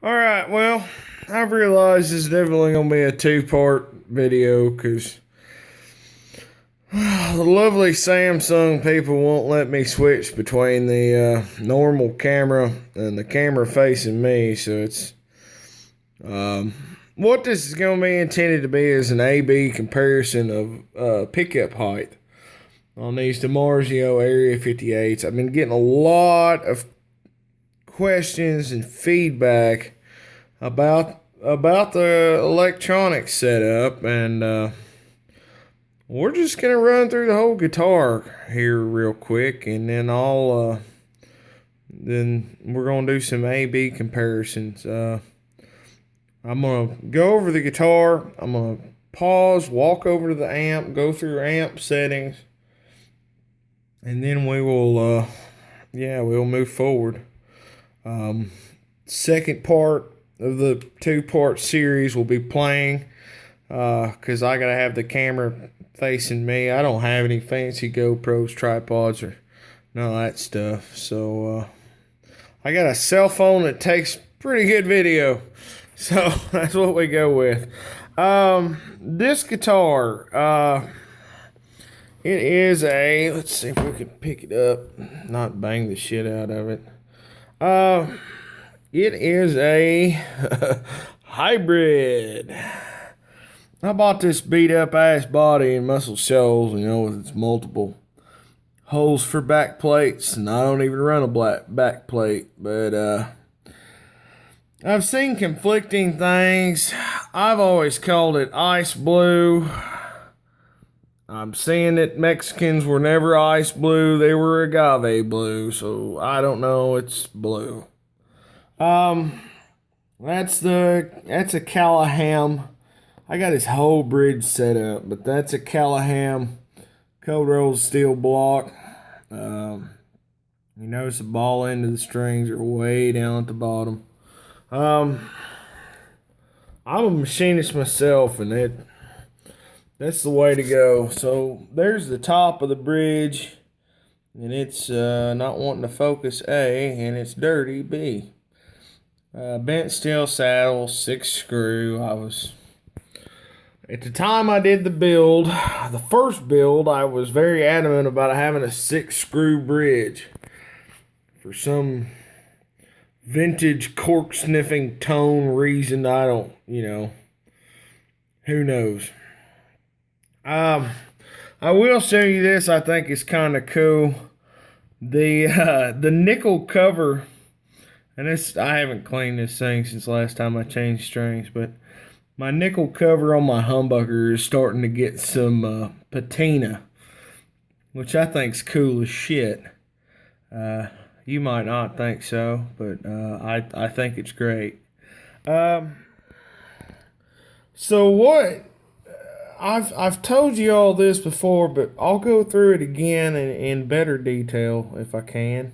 All right, well, I've realized it's definitely going to be a two-part video because the lovely Samsung people won't let me switch between the normal camera and the camera facing me. So it's what this is going to be intended to be is an A/B comparison of pickup height on these DiMarzio Area 58s. I've been getting a lot of questions and feedback about the electronic setup, and we're just gonna run through the whole guitar here real quick, and then then we're gonna do some A/B comparisons. I'm gonna go over the guitar. I'm gonna pause, walk over to the amp, go through amp settings, and then we'll move forward. Second part of the two-part series will be playing because I gotta have the camera facing me. I don't have any fancy GoPros, tripods, or none of that stuff. So I got a cell phone that takes pretty good video. So that's what we go with. This guitar, it is let's see if we can pick it up, not bang the shit out of it. It is a hybrid. I bought this beat up ass body in Muscle Shoals, with its multiple holes for back plates, and I don't even run a black back plate, but I've seen conflicting things. I've always called it ice blue. I'm seeing that Mexicans were never ice blue, they were agave blue, so I don't know, it's blue. That's a Callahan. I got his whole bridge set up, but that's a Callahan cold rolled steel block. You notice the ball end of the strings are way down at the bottom. I'm a machinist myself, and that's the way to go. So there's the top of the bridge, and it's not wanting to focus A, and it's dirty B. Bent steel saddle, 6 screw. At the time I did the first build, I was very adamant about having a 6 screw bridge. For some vintage cork sniffing tone reason, I don't, who knows. I will show you this. I think it's kind of cool. The nickel cover. And I haven't cleaned this thing since last time I changed strings, but my nickel cover on my humbucker is starting to get some patina, which I think's cool as shit. You might not think so, but I think it's great. So what? I've told you all this before, but I'll go through it again in better detail if I can.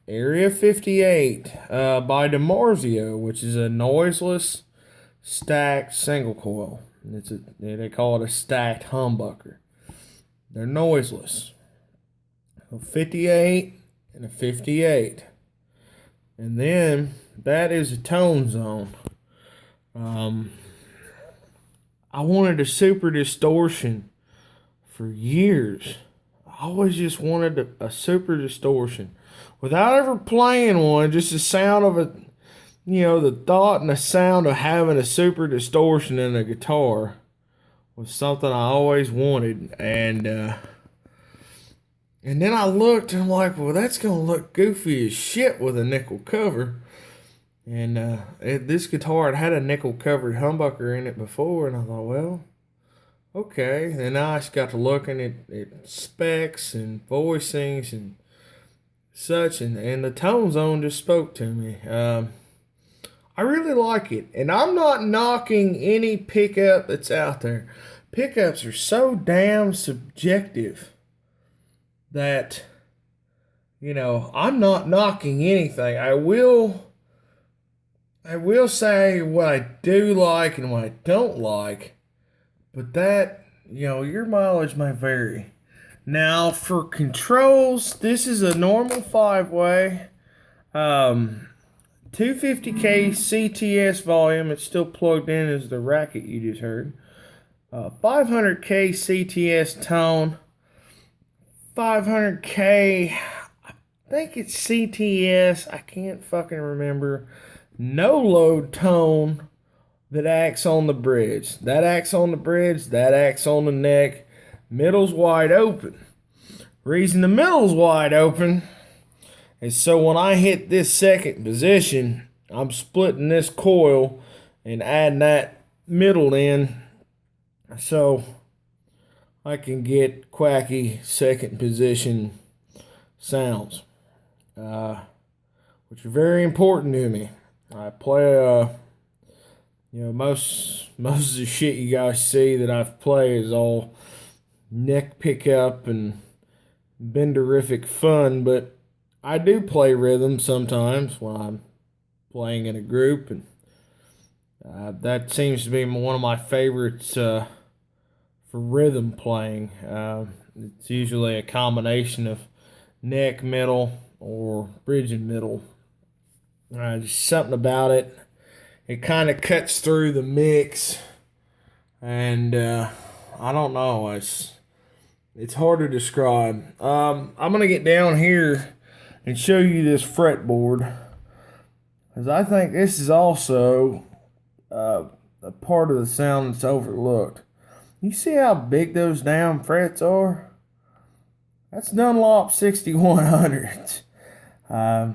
Area 58 by DiMarzio, which is a noiseless stacked single coil. They call it a stacked humbucker. They're noiseless. A 58 and a 58. And then that is a tone zone. I wanted a super distortion for years. I always just wanted a super distortion. Without ever playing one, just the sound of it, the thought and the sound of having a super distortion in a guitar was something I always wanted. And then I looked and I'm like, well, that's going to look goofy as shit with a nickel cover. And this guitar had a nickel covered humbucker in it before, and I thought, well, okay. And I just got to looking at specs and voicings and such, and the tone zone just spoke to me. I really like it, and I'm not knocking any pickup that's out there. Pickups are so damn subjective that, I'm not knocking anything. I will say what I do like and what I don't like, but that, your mileage may vary. Now, for controls, this is a normal 5-way. 250K CTS volume. It's still plugged in as the racket you just heard. 500K CTS tone. 500K, I think it's CTS. I can't fucking remember. No load tone that acts on the bridge. That acts on the bridge. That acts on the neck. Middle's wide open. Reason the middle's wide open is so when I hit this second position, I'm splitting this coil and adding that middle in so I can get quacky second position sounds, which are very important to me. I play, most of the shit you guys see that I've played is all neck pickup and benderific fun, but I do play rhythm sometimes when I'm playing in a group, and that seems to be one of my favorites for rhythm playing. It's usually a combination of neck, middle, or bridge and middle. Just something about it. It kind of cuts through the mix, and I don't know. It's hard to describe. I'm gonna get down here and show you this fretboard, because I think this is also a part of the sound that's overlooked. You see how big those damn frets are? That's Dunlop 6100s. I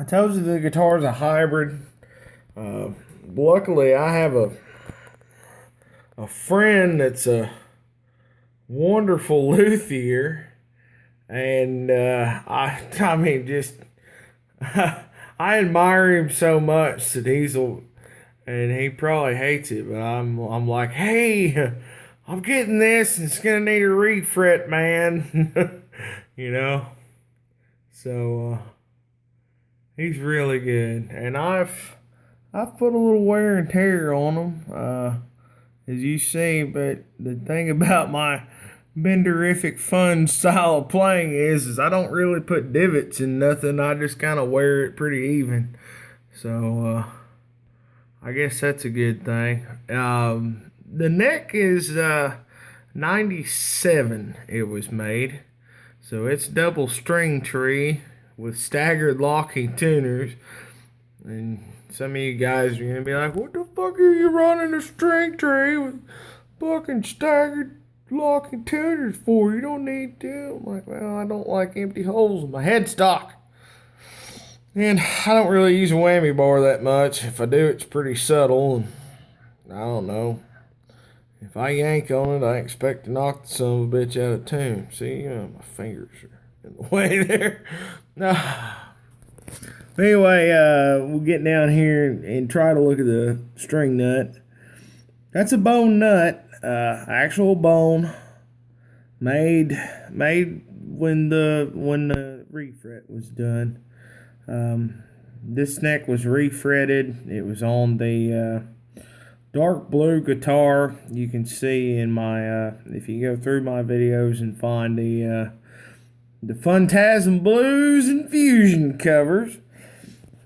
told you the guitar is a hybrid. Luckily, I have a friend that's a wonderful luthier, and I mean, just I admire him so much that and he probably hates it, but I'm like, hey, I'm getting this, and it's gonna need a refret, man. you know. So he's really good, and I've put a little wear and tear on him, as you see. But the thing about my benderific fun style of playing is I don't really put divots in nothing. I just kind of wear it pretty even. So I guess that's a good thing. The neck is 97 it was made. So it's double string tree with staggered locking tuners. And some of you guys are going to be like, what the fuck are you running a string tree with fucking staggered locking tuners for? You don't need to. I'm like, well, I don't like empty holes in my headstock. And I don't really use a whammy bar that much. If I do, it's pretty subtle. And I don't know. If I yank on it, I expect to knock the son of a bitch out of tune. See, my fingers are in the way there. Anyway, we'll get down here and try to look at the string nut. That's a bone nut, actual bone, made when the refret was done. This neck was refretted. It was on the dark blue guitar. You can see in my if you go through my videos and find the Phantasm Blues and Fusion covers,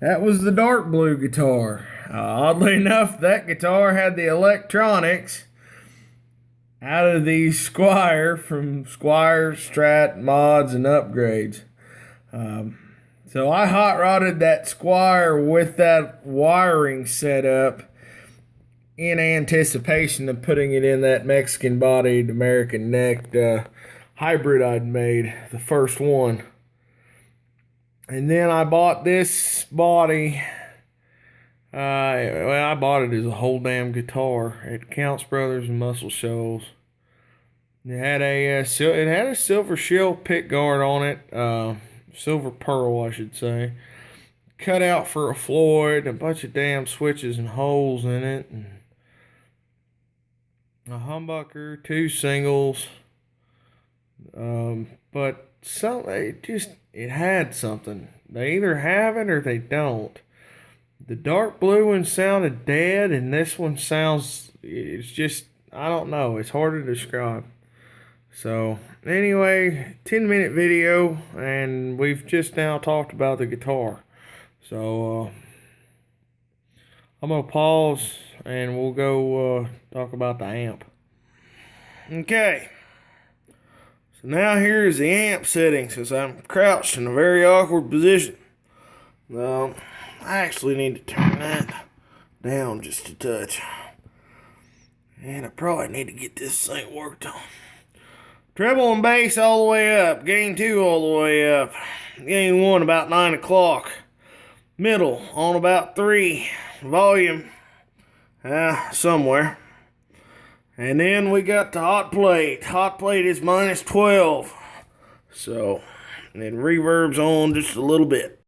that was the dark blue guitar. Oddly enough, that guitar had the electronics out of the Squire from Squire, Strat, mods, and upgrades. So I hot rodded that Squire with that wiring set up in anticipation of putting it in that Mexican bodied, American necked hybrid I'd made, the first one. And then I bought this body. I bought it as a whole damn guitar at Counts Brothers and Muscle Shoals. It had a silver shell pick guard on it, silver pearl, I should say. Cut out for a Floyd, a bunch of damn switches and holes in it, and a humbucker, 2 singles. But it had something. They either have it or they don't. The dark blue one sounded dead, and this one sounds, it's just, I don't know. It's hard to describe. So, anyway, 10-minute video, and we've just now talked about the guitar. So I'm gonna pause and we'll go talk about the amp. Okay. So now here is the amp settings as I'm crouched in a very awkward position. I actually need to turn that down just a touch. And I probably need to get this thing worked on. Treble and bass all the way up. Gain 2 all the way up. Gain 1 about 9 o'clock. Middle on about 3. Volume somewhere. And then we got the hot plate. Hot plate is -12. So, and then reverb's on just a little bit.